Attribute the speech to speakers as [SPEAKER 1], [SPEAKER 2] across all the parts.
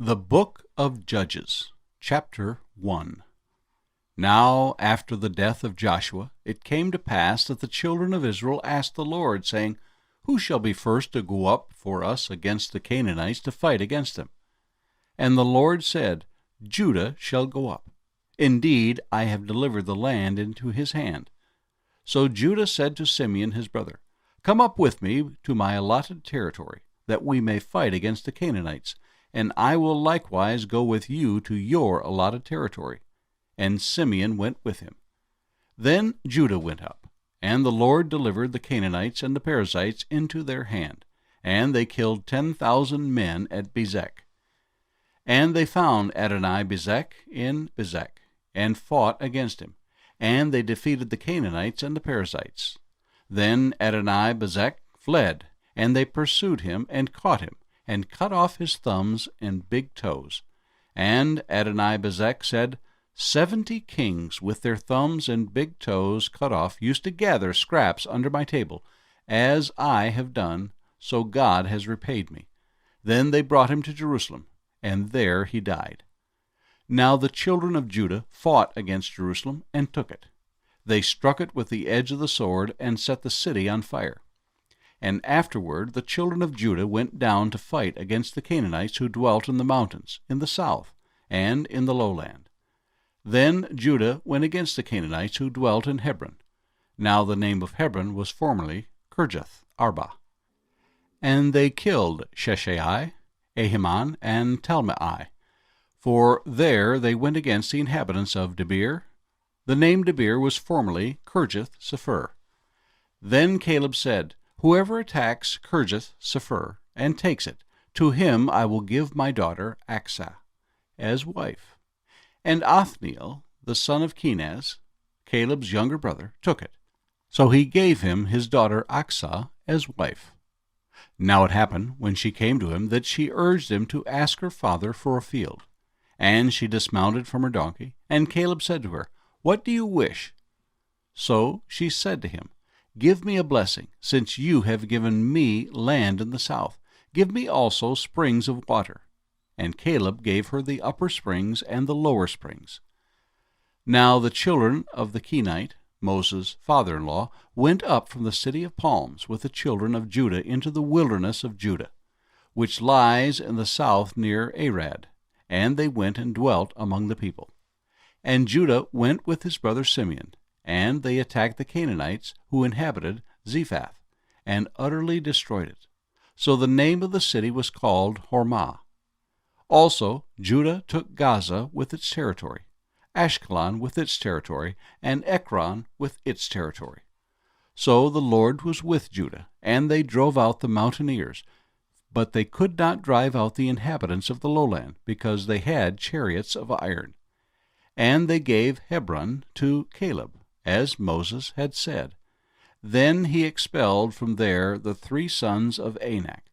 [SPEAKER 1] The Book of Judges, Chapter 1. Now after the death of Joshua, it came to pass that the children of Israel asked the Lord, saying, Who shall be first to go up for us against the Canaanites to fight against them? And the Lord said, Judah shall go up. Indeed, I have delivered the land into his hand. So Judah said to Simeon his brother, Come up with me to my allotted territory, that we may fight against the Canaanites, and I will likewise go with you to your allotted territory. And Simeon went with him. Then Judah went up, and the Lord delivered the Canaanites and the Perizzites into their hand, and they killed 10,000 men at Bezek. And they found Adoni-Bezek in Bezek, and fought against him, and they defeated the Canaanites and the Perizzites. Then Adoni-Bezek fled, and they pursued him and caught him, and cut off his thumbs and big toes. And Adoni-Bezek said, 70 kings with their thumbs and big toes cut off used to gather scraps under my table, as I have done, so God has repaid me. Then they brought him to Jerusalem, and there he died. Now the children of Judah fought against Jerusalem and took it. They struck it with the edge of the sword and set the city on fire. And afterward the children of Judah went down to fight against the Canaanites who dwelt in the mountains, in the south, and in the lowland. Then Judah went against the Canaanites who dwelt in Hebron. Now the name of Hebron was formerly Kirjath Arba. And they killed Sheshai, Ahiman, and Talmai, for there they went against the inhabitants of Debir. The name Debir was formerly Kirjath Sepher. Then Caleb said, Whoever attacks Kirjath Sepher and takes it, to him I will give my daughter Acsah as wife. And Othniel, the son of Kenaz, Caleb's younger brother, took it. So he gave him his daughter Acsah as wife. Now it happened, when she came to him, that she urged him to ask her father for a field. And she dismounted from her donkey, and Caleb said to her, What do you wish? So she said to him, Give me a blessing, since you have given me land in the south. Give me also springs of water. And Caleb gave her the upper springs and the lower springs. Now the children of the Kenite, Moses' father-in-law, went up from the city of palms with the children of Judah into the wilderness of Judah, which lies in the south near Arad, and they went and dwelt among the people. And Judah went with his brother Simeon, and they attacked the Canaanites who inhabited Zephath, and utterly destroyed it. So the name of the city was called Hormah. Also Judah took Gaza with its territory, Ashkelon with its territory, and Ekron with its territory. So the Lord was with Judah, and they drove out the mountaineers, but they could not drive out the inhabitants of the lowland, because they had chariots of iron. And they gave Hebron to Caleb, as Moses had said. Then he expelled from there the 3 sons of Anak.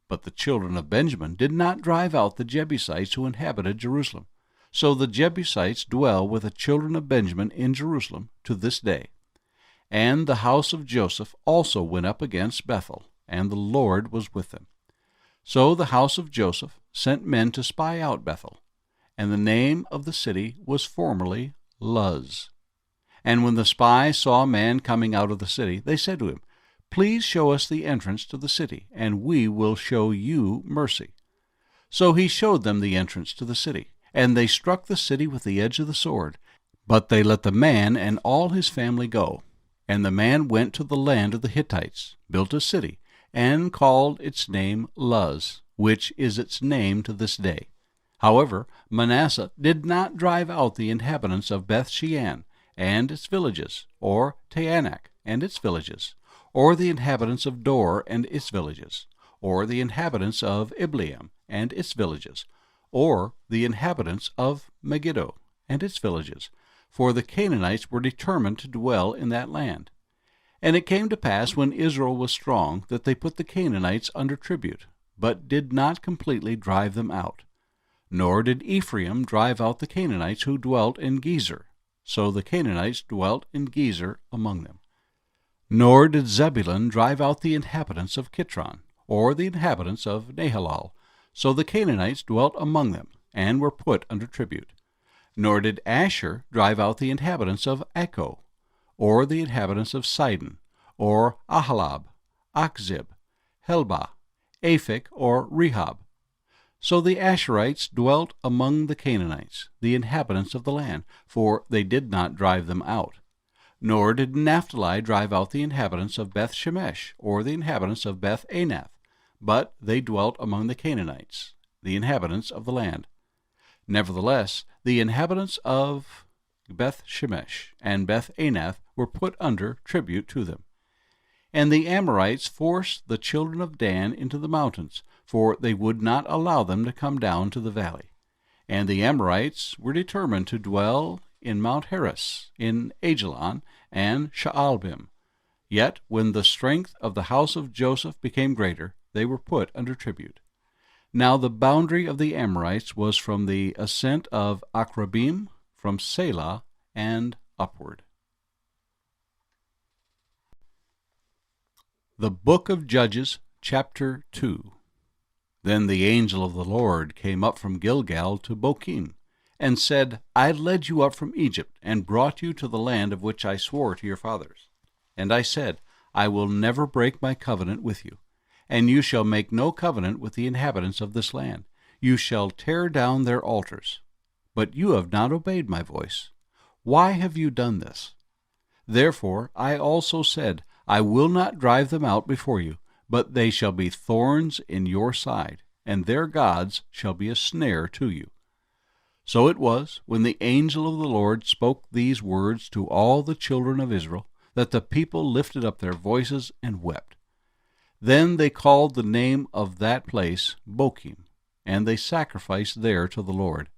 [SPEAKER 1] But the children of Benjamin did not drive out the Jebusites who inhabited Jerusalem. So the Jebusites dwell with the children of Benjamin in Jerusalem to this day. And the house of Joseph also went up against Bethel, and the Lord was with them. So the house of Joseph sent men to spy out Bethel, and the name of the city was formerly Luz. And when the spies saw a man coming out of the city, they said to him, Please show us the entrance to the city, and we will show you mercy. So he showed them the entrance to the city, and they struck the city with the edge of the sword. But they let the man and all his family go. And the man went to the land of the Hittites, built a city, and called its name Luz, which is its name to this day. However, Manasseh did not drive out the inhabitants of Beth-shean and its villages, or Taanach and its villages, or the inhabitants of Dor and its villages, or the inhabitants of Ibleam and its villages, or the inhabitants of Megiddo and its villages, for the Canaanites were determined to dwell in that land. And it came to pass, when Israel was strong, that they put the Canaanites under tribute, but did not completely drive them out. Nor did Ephraim drive out the Canaanites who dwelt in Gezer. So the Canaanites dwelt in Gezer among them. Nor did Zebulun drive out the inhabitants of Kitron, or the inhabitants of Nahalal. So the Canaanites dwelt among them, and were put under tribute. Nor did Asher drive out the inhabitants of Acco, or the inhabitants of Sidon, or Ahalab, Achzib, Helbah, Aphek, or Rehob. So the Asherites dwelt among the Canaanites, the inhabitants of the land, for they did not drive them out. Nor did Naphtali drive out the inhabitants of Beth-Shemesh, or the inhabitants of Beth-Anath, but they dwelt among the Canaanites, the inhabitants of the land. Nevertheless, the inhabitants of Beth-Shemesh and Beth-Anath were put under tribute to them. And the Amorites forced the children of Dan into the mountains, for they would not allow them to come down to the valley. And the Amorites were determined to dwell in Mount Heres, in Ajalon, and Shaalbim. Yet when the strength of the house of Joseph became greater, they were put under tribute. Now the boundary of the Amorites was from the ascent of Akrabim, from Selah, and upward. The Book of Judges, chapter 2. Then the angel of the Lord came up from Gilgal to Bochim, and said, I led you up from Egypt, and brought you to the land of which I swore to your fathers. And I said, I will never break my covenant with you, and you shall make no covenant with the inhabitants of this land. You shall tear down their altars. But you have not obeyed my voice. Why have you done this? Therefore I also said, I will not drive them out before you, but they shall be thorns in your side, and their gods shall be a snare to you. So it was, when the angel of the Lord spoke these words to all the children of Israel, that the people lifted up their voices and wept. Then they called the name of that place Bochim, and they sacrificed there to the Lord.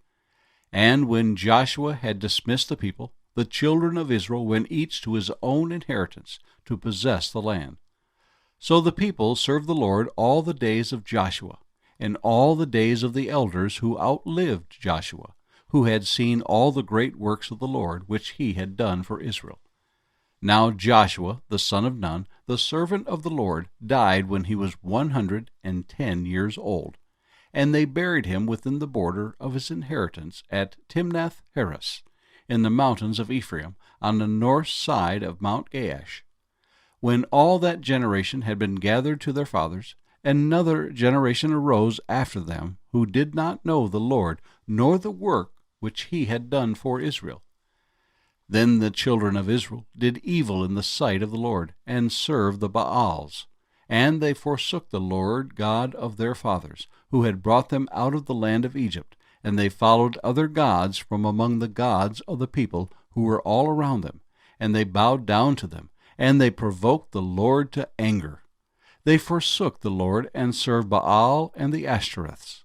[SPEAKER 1] And when Joshua had dismissed the people, the children of Israel went each to his own inheritance, to possess the land. So the people served the Lord all the days of Joshua, and all the days of the elders who outlived Joshua, who had seen all the great works of the Lord which he had done for Israel. Now Joshua, the son of Nun, the servant of the Lord, died when he was 110 years old, and they buried him within the border of his inheritance at Timnath-Heres, in the mountains of Ephraim, on the north side of Mount Gaash. When all that generation had been gathered to their fathers, another generation arose after them, who did not know the Lord, nor the work which he had done for Israel. Then the children of Israel did evil in the sight of the Lord, and served the Baals. And they forsook the Lord God of their fathers, who had brought them out of the land of Egypt, and they followed other gods from among the gods of the people who were all around them, and they bowed down to them, and they provoked the Lord to anger. They forsook the Lord, and served Baal and the Ashtoreths.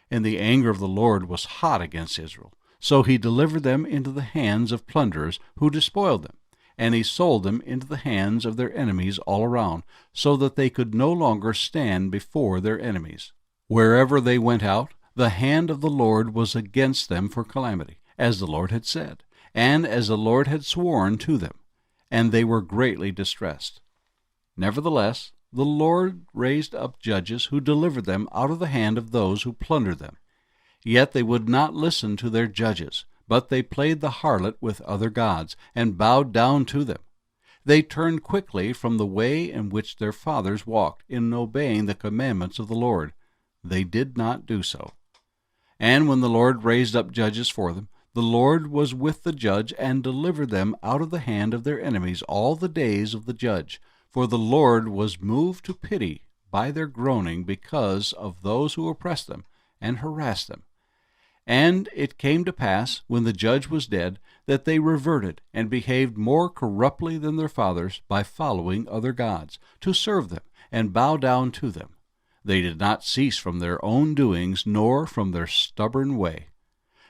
[SPEAKER 1] And the anger of the Lord was hot against Israel, so he delivered them into the hands of plunderers who despoiled them, and he sold them into the hands of their enemies all around, so that they could no longer stand before their enemies. Wherever they went out, the hand of the Lord was against them for calamity, as the Lord had said, and as the Lord had sworn to them, and they were greatly distressed. Nevertheless, the Lord raised up judges who delivered them out of the hand of those who plundered them. Yet they would not listen to their judges, but they played the harlot with other gods, and bowed down to them. They turned quickly from the way in which their fathers walked, in obeying the commandments of the Lord. They did not do so. And when the Lord raised up judges for them, the Lord was with the judge, and delivered them out of the hand of their enemies all the days of the judge. For the Lord was moved to pity by their groaning because of those who oppressed them and harassed them. And it came to pass, when the judge was dead, that they reverted and behaved more corruptly than their fathers by following other gods, to serve them and bow down to them. They did not cease from their own doings, nor from their stubborn way.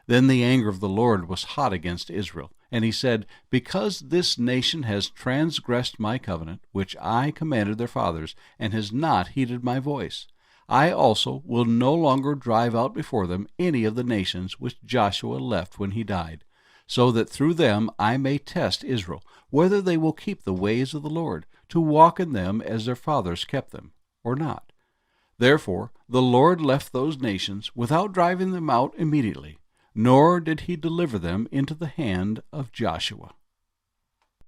[SPEAKER 1] Then the anger of the Lord was hot against Israel, and he said, Because this nation has transgressed my covenant, which I commanded their fathers, and has not heeded my voice, I also will no longer drive out before them any of the nations which Joshua left when he died, so that through them I may test Israel, whether they will keep the ways of the Lord, to walk in them as their fathers kept them, or not. Therefore the Lord left those nations without driving them out immediately, nor did he deliver them into the hand of Joshua.